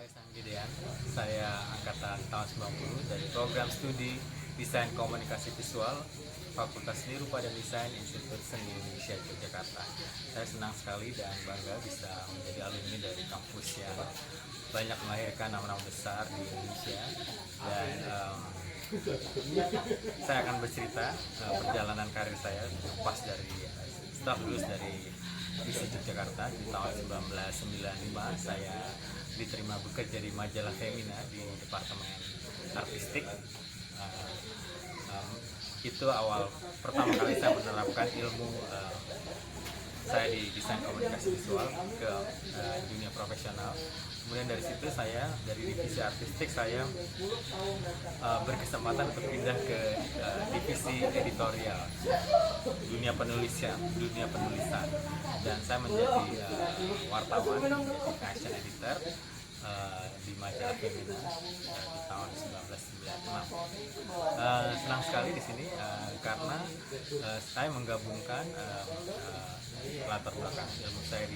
Kaisang Gidean, saya angkatan tahun 90 dari program studi Desain Komunikasi Visual Fakultas Seni Rupa dan Desain Institut Seni Indonesia Yogyakarta. Saya senang sekali dan bangga bisa menjadi alumni dari kampus yang banyak melahirkan nama-nama besar di Indonesia. Dan saya akan bercerita perjalanan karir saya pas dari setelah lulus dari Institut Jakarta di tahun 1995. Saya diterima bekerja di majalah Femina di Departemen Artistik. Itu awal pertama kali saya menerapkan ilmu saya di desain komunikasi visual ke dunia profesional. Kemudian dari situ saya dari divisi artistik saya berkesempatan untuk pindah ke divisi editorial, dunia penulisan, dan saya menjadi wartawan, menjadi fashion editor di majalah Femina di tahun 1996. Senang sekali di sini karena saya menggabungkan latar belakang ilmu saya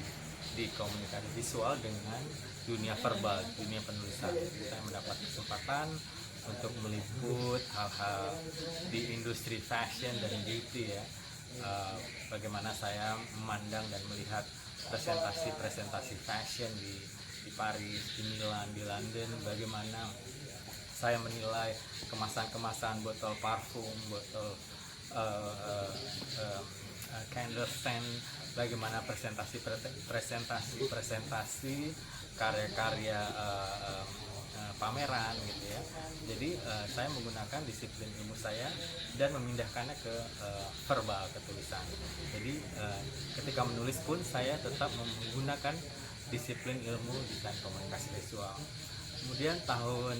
di komunikasi visual dengan dunia verbal, dunia penulisan. Saya mendapat kesempatan untuk meliput hal-hal di industri fashion dan beauty ya. Bagaimana saya memandang dan melihat presentasi fashion di Paris, di Milan, di London, bagaimana saya menilai kemasan-kemasan botol parfum, botol candle stand, bagaimana presentasi karya-karya pameran gitu ya. Jadi saya menggunakan disiplin ilmu saya dan memindahkannya ke verbal, ke tulisan. Jadi ketika menulis pun saya tetap menggunakan disiplin ilmu desain komunikasi visual. Kemudian tahun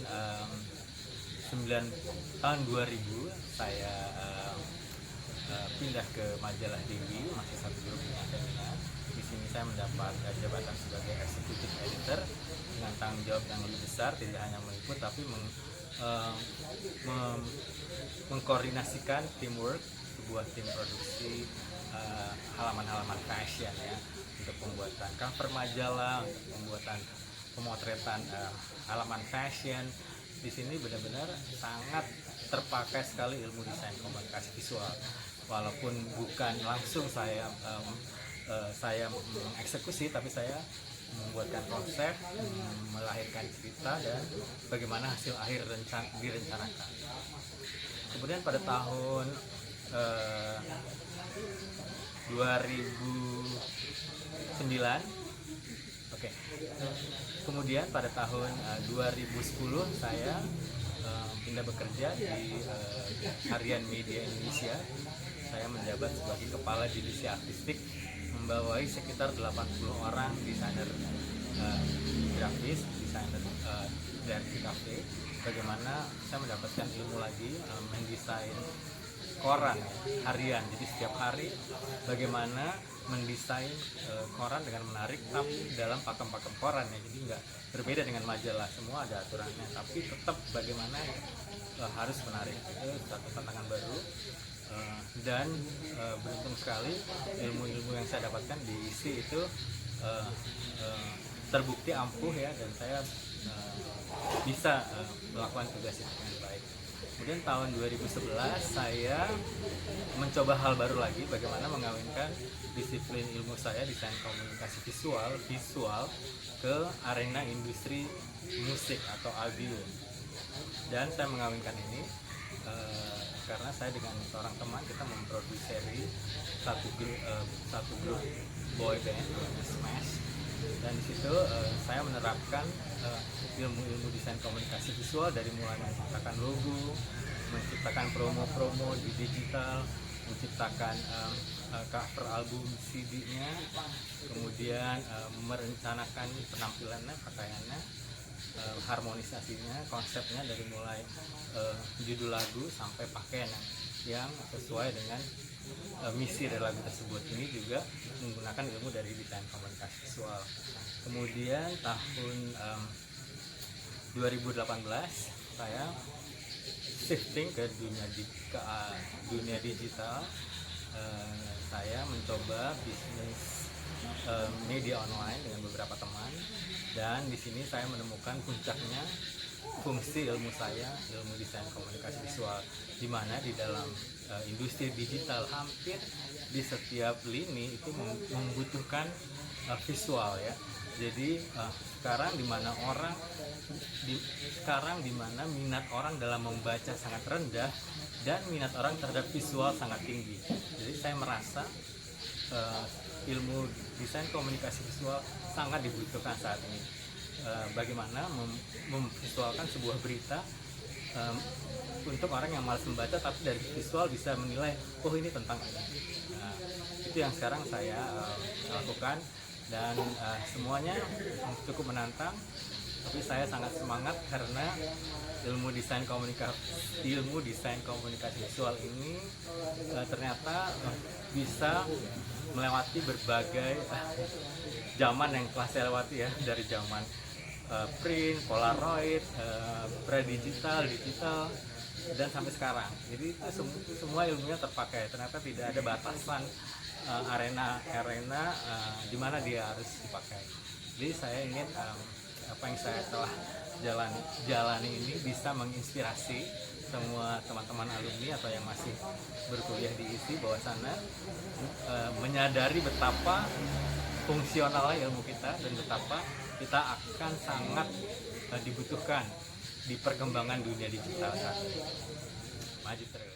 2000 saya pindah ke majalah Dewi, masih satu grup dengan Femina. Di sini saya mendapat jabatan sebagai executive editor dengan tanggung jawab yang lebih besar, tidak hanya meliput tapi mengkoordinasikan teamwork sebuah tim produksi halaman-halaman fashion ya, untuk pembuatan cover majalah, untuk pembuatan pemotretan halaman fashion. Di sini benar-benar sangat terpakai sekali ilmu desain komunikasi visual. Walaupun bukan langsung saya mengeksekusi, tapi saya membuatkan konsep, melahirkan cerita dan bagaimana hasil akhir direncanakan. Kemudian pada tahun 2009, kemudian pada tahun 2010 saya pindah bekerja di Harian Media Indonesia. Saya menjabat sebagai kepala divisi artistik, membawai sekitar 80 orang desainer grafis, desainer dari kafe. Bagaimana saya mendapatkan ilmu lagi mendesain koran harian. Jadi setiap hari bagaimana mendesain koran dengan menarik, tapi dalam pakem-pakem koran ya. Jadi nggak berbeda dengan majalah, semua ada aturannya, tapi tetap bagaimana harus menarik. Itu satu tantangan baru. Dan beruntung sekali ilmu-ilmu yang saya dapatkan di ISI itu terbukti ampuh ya, dan saya bisa melakukan tugas itu dengan baik. Kemudian tahun 2011 saya mencoba hal baru lagi, bagaimana mengawinkan disiplin ilmu saya desain komunikasi visual ke arena industri musik atau audio. Dan saya mengawinkan ini karena saya dengan seorang teman kita memproduksi satu grup boy band namanya Smash. Dan di situ saya menerapkan ilmu-ilmu desain komunikasi visual, dari mulai menciptakan logo, menciptakan promo-promo di digital, menciptakan cover album CD-nya, kemudian merencanakan penampilannya, pakaiannya, harmonisasinya, konsepnya, dari mulai judul lagu sampai pakaian yang sesuai dengan misi dari lagu tersebut. Ini juga menggunakan ilmu dari desain komunikasi visual. Kemudian tahun 2018 saya shifting ke dunia digital. Saya mencoba bisnis media online dengan beberapa teman. Dan di sini saya menemukan puncaknya fungsi ilmu saya, ilmu desain komunikasi visual, di mana di dalam industri digital hampir di setiap lini itu membutuhkan visual ya. Jadi sekarang di mana minat orang dalam membaca sangat rendah dan minat orang terhadap visual sangat tinggi. Jadi saya merasa ilmu desain komunikasi visual sangat dibutuhkan saat ini. Bagaimana memvisualkan sebuah berita untuk orang yang malas membaca, tapi dari visual bisa menilai, oh ini tentang ini. Nah, itu yang sekarang saya lakukan, dan semuanya cukup menantang, tapi saya sangat semangat karena ilmu desain komunikasi visual ini ternyata bisa melewati berbagai zaman yang telah saya lewati ya, dari zaman print, polaroid, pre-digital, digital, dan sampai sekarang. Jadi itu semua ilmunya terpakai. Ternyata tidak ada batasan arena di mana dia harus dipakai. Jadi saya ingin apa yang saya telah jalani ini bisa menginspirasi semua teman-teman alumni atau yang masih berkuliah di ISI bawah sana, menyadari betapa fungsionalnya ilmu kita dan betapa kita akan sangat dibutuhkan di perkembangan dunia digital saat ini. Maju terus.